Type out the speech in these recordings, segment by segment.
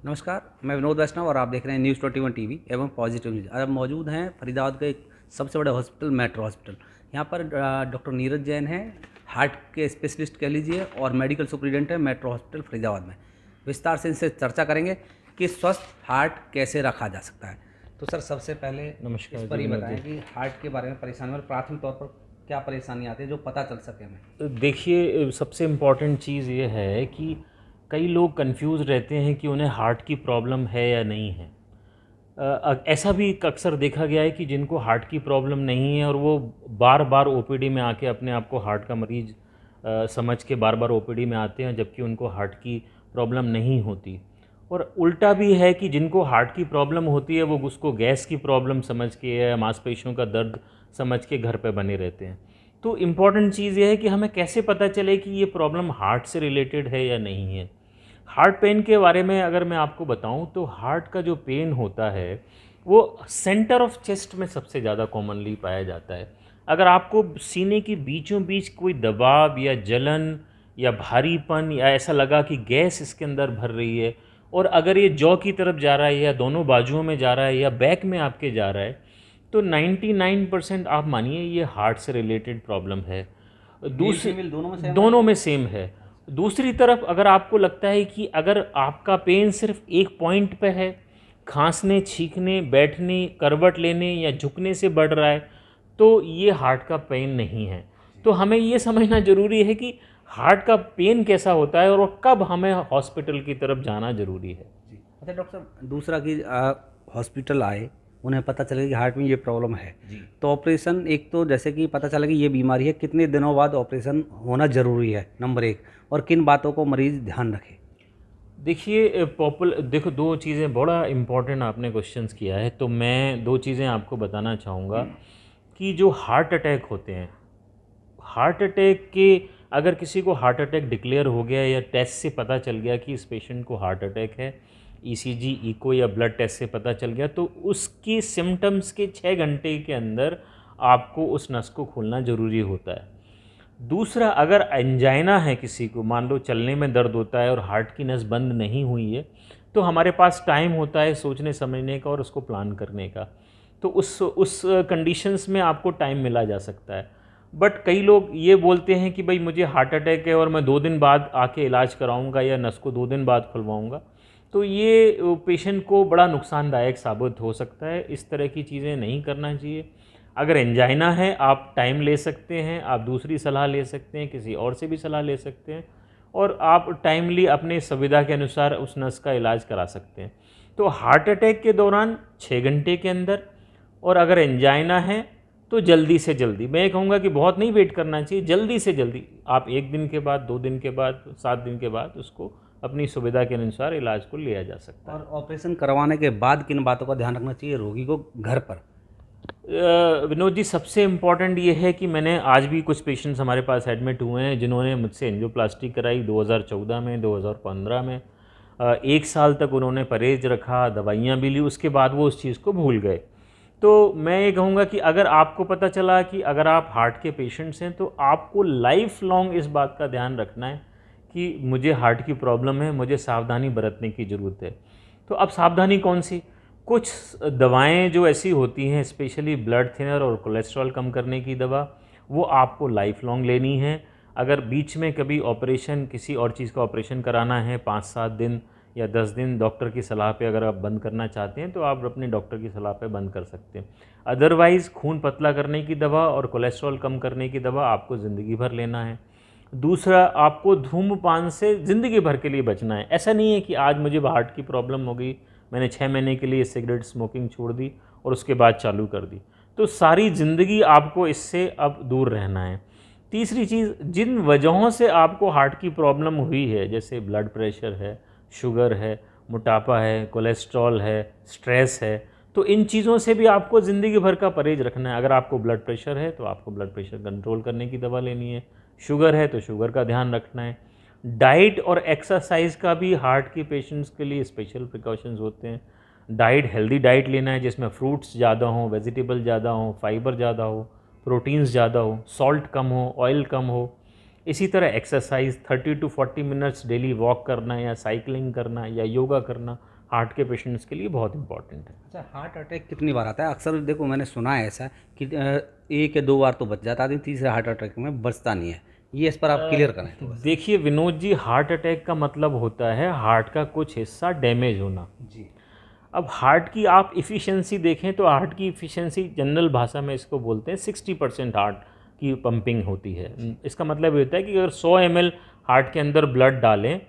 नमस्कार, मैं विनोद वैष्णव और आप देख रहे हैं न्यूज़ 21 टीवी एवं पॉजिटिव न्यूज़। आज हम मौजूद हैं फरीदाबाद के एक सबसे बड़े हॉस्पिटल मेट्रो हॉस्पिटल। यहाँ पर डॉक्टर नीरज जैन हैं, हार्ट के स्पेशलिस्ट कह लीजिए और मेडिकल सुपरिटेंडेंट है मेट्रो हॉस्पिटल फरीदाबाद में। विस्तार से इनसे चर्चा करेंगे कि स्वस्थ हार्ट कैसे रखा जा सकता है। तो सर, सबसे पहले नमस्कार इस पर जी, ही विनोद बताएं जी। कि हार्ट के बारे में परेशानी और प्राथमिक तौर पर क्या परेशानी आती है जो पता चल सके हमें। देखिए, सबसे इम्पॉर्टेंट चीज़ ये है कि कई लोग कंफ्यूज रहते हैं कि उन्हें हार्ट की प्रॉब्लम है या नहीं है। ऐसा भी अक्सर देखा गया है कि जिनको हार्ट की प्रॉब्लम नहीं है और वो बार बार ओपीडी में आके अपने आप को हार्ट का मरीज समझ के बार बार ओपीडी में आते हैं, जबकि उनको हार्ट की प्रॉब्लम नहीं होती। और उल्टा भी है कि जिनको हार्ट की प्रॉब्लम होती है वो उसको गैस की प्रॉब्लम समझ के या मांसपेशियों का दर्द समझ के घर पे बने रहते हैं। तो इम्पॉर्टेंट चीज़ ये है कि हमें कैसे पता चले कि ये प्रॉब्लम हार्ट से रिलेटेड है या नहीं है। हार्ट पेन के बारे में अगर मैं आपको बताऊं तो हार्ट का जो पेन होता है वो सेंटर ऑफ चेस्ट में सबसे ज़्यादा कॉमनली पाया जाता है। अगर आपको सीने के बीचों बीच कोई दबाव या जलन या भारीपन या ऐसा लगा कि गैस इसके अंदर भर रही है, और अगर ये जॉ की तरफ जा रहा है या दोनों बाजुओं में जा रहा है या बैक में आपके जा रहा है, तो 99% आप मानिए ये हार्ट से रिलेटेड प्रॉब्लम है। मेल फीमेल दोनों में सेम है? दोनों में सेम है। दूसरी तरफ अगर आपको लगता है कि अगर आपका पेन सिर्फ एक पॉइंट पे है, खांसने, छींकने, बैठने, करवट लेने या झुकने से बढ़ रहा है, तो ये हार्ट का पेन नहीं है। तो हमें ये समझना ज़रूरी है कि हार्ट का पेन कैसा होता है और कब हमें हॉस्पिटल की तरफ जाना ज़रूरी है। जी। अच्छा डॉक्टर साहब, दूसरा कि हॉस्पिटल आए, उन्हें पता चले कि हार्ट में ये प्रॉब्लम है जी। तो ऑपरेशन, एक तो जैसे कि पता चला कि ये बीमारी है, कितने दिनों बाद ऑपरेशन होना ज़रूरी है, नंबर एक, और किन बातों को मरीज़ ध्यान रखे। देखिए, देखो, दो चीज़ें बड़ा इम्पोर्टेंट आपने क्वेश्चंस किया है, तो मैं दो चीज़ें आपको बताना चाहूँगा कि जो हार्ट अटैक होते हैं, हार्ट अटैक के अगर किसी को हार्ट अटैक डिक्लेयर हो गया या टेस्ट से पता चल गया कि इस पेशेंट को हार्ट अटैक है, ईसीजी, इको या ब्लड टेस्ट से पता चल गया, तो उसकी सिम्टम्स के 6 घंटे के अंदर आपको उस नस को खोलना ज़रूरी होता है। दूसरा, अगर एंजाइना है किसी को, मान लो चलने में दर्द होता है और हार्ट की नस बंद नहीं हुई है, तो हमारे पास टाइम होता है सोचने समझने का और उसको प्लान करने का। तो उस कंडीशंस में आपको टाइम मिला जा सकता है। बट कई लोग ये बोलते हैं कि भाई मुझे हार्ट अटैक है और मैं 2 दिन बाद आके इलाज कराऊंगा या नस को 2 दिन बाद खुलवाऊंगा, तो ये पेशेंट को बड़ा नुकसानदायक साबित हो सकता है। इस तरह की चीज़ें नहीं करना चाहिए। अगर एंजाइना है, आप टाइम ले सकते हैं, आप दूसरी सलाह ले सकते हैं, किसी और से भी सलाह ले सकते हैं, और आप टाइमली अपने सुविधा के अनुसार उस नस का इलाज करा सकते हैं। तो हार्ट अटैक के दौरान 6 घंटे के अंदर, और अगर एंजाइना है तो जल्दी से जल्दी, मैं ये कहूँगा कि बहुत नहीं वेट करना चाहिए, जल्दी से जल्दी आप 1 दिन के बाद, 2 दिन के बाद, 7 दिन के बाद उसको अपनी सुविधा के अनुसार इलाज को लिया जा सकता है। और ऑपरेशन करवाने के बाद किन बातों का ध्यान रखना चाहिए रोगी को घर पर। विनोद जी, सबसे इम्पॉर्टेंट ये है कि मैंने आज भी कुछ पेशेंट्स हमारे पास एडमिट हुए हैं जिन्होंने मुझसे एंजियोप्लास्टी कराई 2014 में, 2015 में। 1 साल तक उन्होंने परहेज रखा, दवाइयाँ भी ली, उसके बाद वो उस चीज़ को भूल गए। तो मैं ये कहूँगा कि अगर आपको पता चला कि अगर आप हार्ट के पेशेंट्स हैं, तो आपको लाइफ लॉन्ग इस बात का ध्यान रखना है कि मुझे हार्ट की प्रॉब्लम है, मुझे सावधानी बरतने की ज़रूरत है। तो अब सावधानी कौन सी? कुछ दवाएं जो ऐसी होती हैं, स्पेशली ब्लड थिनर और कोलेस्ट्रॉल कम करने की दवा, वो आपको लाइफ लॉन्ग लेनी है। अगर बीच में कभी ऑपरेशन, किसी और चीज़ का ऑपरेशन कराना है 5-7 दिन या 10 दिन, डॉक्टर की सलाह पे अगर आप बंद करना चाहते हैं तो आप अपने डॉक्टर की सलाह पे बंद कर सकते हैं। अदरवाइज़ खून पतला करने की दवा और कोलेस्ट्रॉल कम करने की दवा आपको ज़िंदगी भर लेना है। दूसरा, आपको धूम्रपान से ज़िंदगी भर के लिए बचना है। ऐसा नहीं है कि आज मुझे हार्ट की प्रॉब्लम हो गई, मैंने 6 महीने के लिए सिगरेट स्मोकिंग छोड़ दी और उसके बाद चालू कर दी, तो सारी ज़िंदगी आपको इससे अब दूर रहना है। तीसरी चीज़, जिन वजहों से आपको हार्ट की प्रॉब्लम हुई है, जैसे ब्लड प्रेशर है, शुगर है, मोटापा है, कोलेस्ट्रॉल है, स्ट्रेस है, तो इन चीज़ों से भी आपको ज़िंदगी भर का परहेज रखना है। अगर आपको ब्लड प्रेशर है तो आपको ब्लड प्रेशर कंट्रोल करने की दवा लेनी है, शुगर है तो शुगर का ध्यान रखना है। डाइट और एक्सरसाइज का भी हार्ट के पेशेंट्स के लिए स्पेशल प्रिकॉशंस होते हैं। डाइट, हेल्दी डाइट लेना है जिसमें फ्रूट्स ज़्यादा हों, वेजिटेबल ज़्यादा हों, फाइबर ज़्यादा हो, प्रोटीन्स ज़्यादा हो, सॉल्ट कम हो, ऑयल कम हो। इसी तरह exercise 30 to 40 minutes daily walk करना या साइकिलिंग करना या योगा करना हार्ट के पेशेंट्स के लिए बहुत इंपॉर्टेंट है। अच्छा, हार्ट अटैक कितनी बार आता है? अक्सर देखो मैंने सुना है ऐसा कि एक या दो बार तो बच जाता है, तीसरे हार्ट अटैक में बचता नहीं है। ये इस पर आप क्लियर करें थोड़ा सा। देखिए विनोद जी, हार्ट अटैक का मतलब होता है हार्ट का कुछ हिस्सा डैमेज होना। जी। अब हार्ट की आप इफ़िशियंसी देखें तो हार्ट की इफ़िशियंसी जनरल भाषा में इसको बोलते हैं 60% हार्ट की पंपिंग होती है। इसका मतलब ये होता है कि अगर 100 ml हार्ट के अंदर ब्लड डालें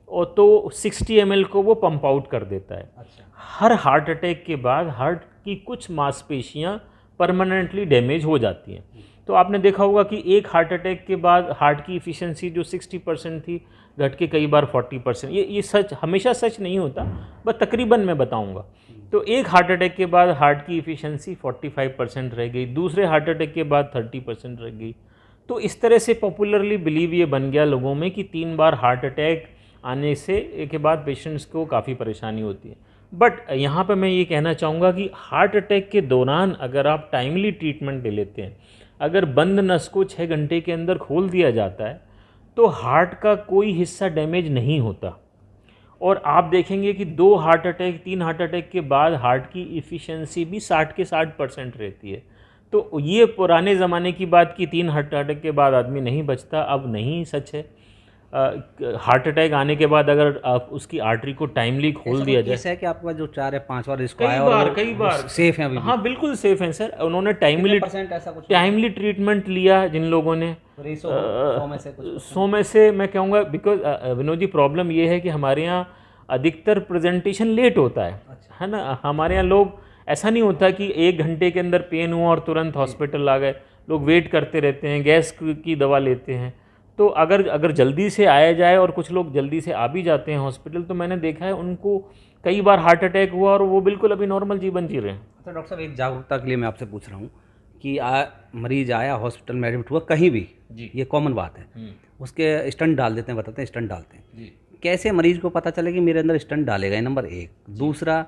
और तो 60 ml को वो पंप आउट कर देता है। अच्छा। हर हार्ट अटैक के बाद हार्ट की कुछ मांसपेशियां परमानेंटली डैमेज हो जाती हैं। तो आपने देखा होगा कि एक हार्ट अटैक के बाद हार्ट की इफ़िशियंसी जो 60% थी घट के कई बार 40%। ये सच हमेशा सच नहीं होता, बस तकरीबन मैं बताऊंगा। तो एक हार्ट अटैक के बाद हार्ट की इफ़िशियंसी 45% रह गई, दूसरे हार्ट अटैक के बाद 30% रह गई। तो इस तरह से पॉपुलरली बिलीव ये बन गया लोगों में कि 3 बार हार्ट अटैक आने से के बाद पेशेंट्स को काफ़ी परेशानी होती है। बट यहाँ पे मैं ये कहना चाहूँगा कि हार्ट अटैक के दौरान अगर आप टाइमली ट्रीटमेंट ले लेते हैं, अगर बंद नस को 6 घंटे के अंदर खोल दिया जाता है तो हार्ट का कोई हिस्सा डैमेज नहीं होता। और आप देखेंगे कि 2 हार्ट अटैक 3 हार्ट अटैक के बाद हार्ट की इफ़िशियंसी भी 60 के 60% रहती है। तो ये पुराने ज़माने की बात कि 3 हार्ट अटैक के बाद आदमी नहीं बचता, अब नहीं सच है। हार्ट अटैक आने के बाद अगर आप उसकी आर्टरी को टाइमली खोल दिया जाए। ऐसा है कि आपका जो 4 या 5 बार इसको कई आया बार और कई बार सेफ है अभी भी? हाँ बिल्कुल सेफ हैं सर। उन्होंने परसेंट ऐसा कुछ टाइमली ट्रीटमेंट लिया जिन लोगों ने, रेशो 100 में से कुछ 100 में से मैं कहूँगा। बिकॉज विनोद जी, प्रॉब्लम ये है कि हमारे यहाँ अधिकतर प्रेजेंटेशन लेट होता है ना। हमारे यहाँ लोग ऐसा नहीं होता कि 1 घंटे के अंदर पेन हुआ और तुरंत हॉस्पिटल आ गए। लोग वेट करते रहते हैं, गैस की दवा लेते हैं। तो अगर जल्दी से आया जाए, और कुछ लोग जल्दी से आ भी जाते हैं हॉस्पिटल, तो मैंने देखा है उनको कई बार हार्ट अटैक हुआ और वो बिल्कुल अभी नॉर्मल जीवन जी रहे हैं। अच्छा डॉक्टर साहब, एक जागरूकता के लिए मैं आपसे पूछ रहा हूँ कि मरीज आया हॉस्पिटल में एडमिट हुआ कहीं भी जी, ये कॉमन बात है, उसके स्टंट डाल देते हैं, बताते हैं स्टंट डालते हैं जी। कैसे मरीज को पता चले कि मेरे अंदर स्टंट डालेगा? नंबर 1। दूसरा,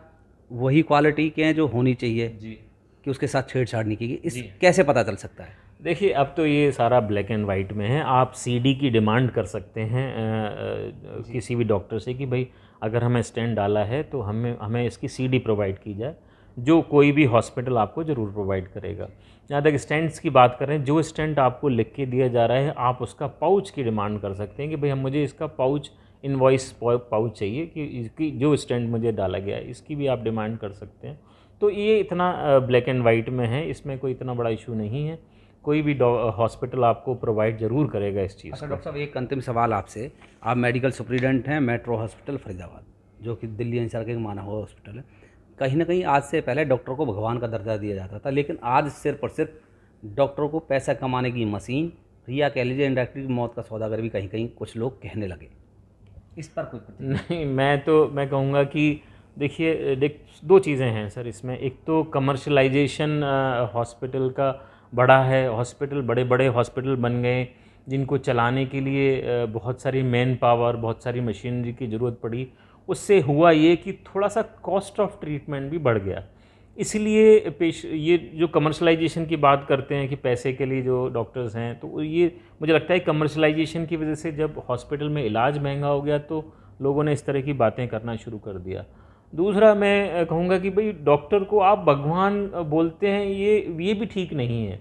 वही क्वालिटी के हैं जो होनी चाहिए जी कि उसके साथ छेड़छाड़ नहीं की, इस जी। कैसे पता चल सकता है? देखिए, अब तो ये सारा ब्लैक एंड वाइट में है। आप सीडी की डिमांड कर सकते हैं किसी भी डॉक्टर से कि भाई अगर हमें स्टेंट डाला है तो हमें इसकी सीडी प्रोवाइड की जाए, जो कोई भी हॉस्पिटल आपको ज़रूर प्रोवाइड करेगा। जहाँ तक स्टेंट्स की बात करें, जो स्टेंट आपको लिख के दिया जा रहा है, आप उसका पाउच की डिमांड कर सकते हैं कि भाई मुझे इसका पाउच, इनवॉइस पाउच चाहिए कि इसकी जो स्टेंट मुझे डाला गया है, इसकी भी आप डिमांड कर सकते हैं। तो ये इतना ब्लैक एंड वाइट में है, इसमें कोई इतना बड़ा इशू नहीं है। कोई भी हॉस्पिटल आपको प्रोवाइड ज़रूर करेगा इस चीज़ अच्छा को। डॉक्टर साहब, एक अंतिम सवाल आपसे। आप मेडिकल सुपरिटेंडेंट हैं मेट्रो हॉस्पिटल फरीदाबाद, जो कि दिल्ली एनसीआर के माना हुआ हॉस्पिटल है। कहीं ना कहीं आज से पहले डॉक्टर को भगवान का दर्जा दिया जाता था, लेकिन आज सिर्फ और सिर्फ डॉक्टर को पैसा कमाने की मशीन, या कह लीजिए इंडायरेक्टली मौत का सौदागर भी कहीं कहीं कुछ लोग कहने लगे। इस पर कोई नहीं, मैं कहूँगा कि देखिए, दो चीज़ें हैं सर इसमें। एक तो कमर्शलाइजेशन हॉस्पिटल का बड़ा है। हॉस्पिटल बड़े बड़े हॉस्पिटल बन गए जिनको चलाने के लिए बहुत सारी मैन पावर, बहुत सारी मशीनरी की ज़रूरत पड़ी। उससे हुआ ये कि थोड़ा सा कॉस्ट ऑफ ट्रीटमेंट भी बढ़ गया। इसलिए ये जो कमर्शलाइजेशन की बात करते हैं कि पैसे के लिए जो डॉक्टर्स हैं, तो ये मुझे लगता है कमर्शलाइजेशन की वजह से जब हॉस्पिटल में इलाज महंगा हो गया तो लोगों ने इस तरह की बातें करना शुरू कर दिया। दूसरा, मैं कहूँगा कि भाई डॉक्टर को आप भगवान बोलते हैं, ये भी ठीक नहीं है।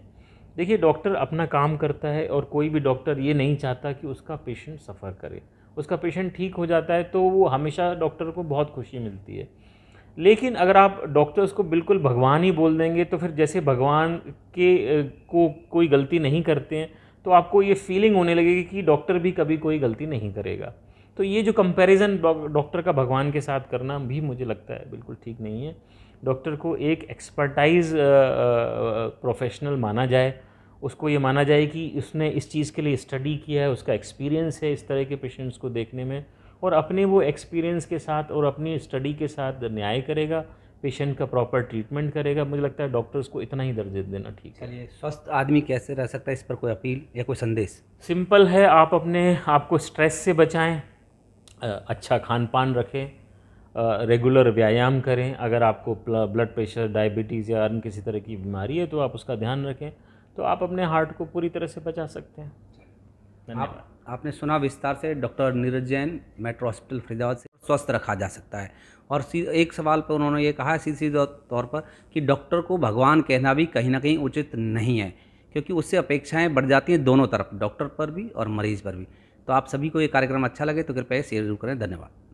देखिए, डॉक्टर अपना काम करता है और कोई भी डॉक्टर ये नहीं चाहता कि उसका पेशेंट सफ़र करे। उसका पेशेंट ठीक हो जाता है तो वो हमेशा डॉक्टर को बहुत खुशी मिलती है। लेकिन अगर आप डॉक्टर्स को बिल्कुल भगवान ही बोल देंगे तो फिर जैसे भगवान को कोई गलती नहीं करते हैं, तो आपको ये फीलिंग होने लगेगी कि डॉक्टर भी कभी कोई गलती नहीं करेगा। तो ये जो कंपैरिजन डॉक्टर का भगवान के साथ करना भी मुझे लगता है बिल्कुल ठीक नहीं है। डॉक्टर को एक एक्सपर्टाइज प्रोफेशनल माना जाए, उसको ये माना जाए कि उसने इस चीज़ के लिए स्टडी किया है, उसका एक्सपीरियंस है इस तरह के पेशेंट्स को देखने में, और अपने वो एक्सपीरियंस के साथ और अपनी स्टडी के साथ न्याय करेगा, पेशेंट का प्रॉपर ट्रीटमेंट करेगा। मुझे लगता है डॉक्टर्स को इतना ही दर्जा देना ठीक है। चलिए, स्वस्थ आदमी कैसे रह सकता है, इस पर कोई अपील या कोई संदेश? सिंपल है, आप अपने आप को स्ट्रेस से बचाएं, अच्छा खान पान रखें, रेगुलर व्यायाम करें। अगर आपको ब्लड प्रेशर, डायबिटीज़ या अन्य किसी तरह की बीमारी है तो आप उसका ध्यान रखें, तो आप अपने हार्ट को पूरी तरह से बचा सकते हैं। धन्यवाद। आपने सुना विस्तार से doctor Neeraj Jain, metro hospital Faridabad से। स्वस्थ रखा जा सकता है। और एक सवाल पर उन्होंने ये कहा सीधे सीधे तौर पर कि डॉक्टर को भगवान कहना भी कहीं ना कहीं उचित नहीं है, क्योंकि उससे अपेक्षाएं बढ़ जाती हैं दोनों तरफ, डॉक्टर पर भी और मरीज़ पर भी। तो आप सभी को ये कार्यक्रम अच्छा लगे तो कृपया शेयर जरूर करें। धन्यवाद।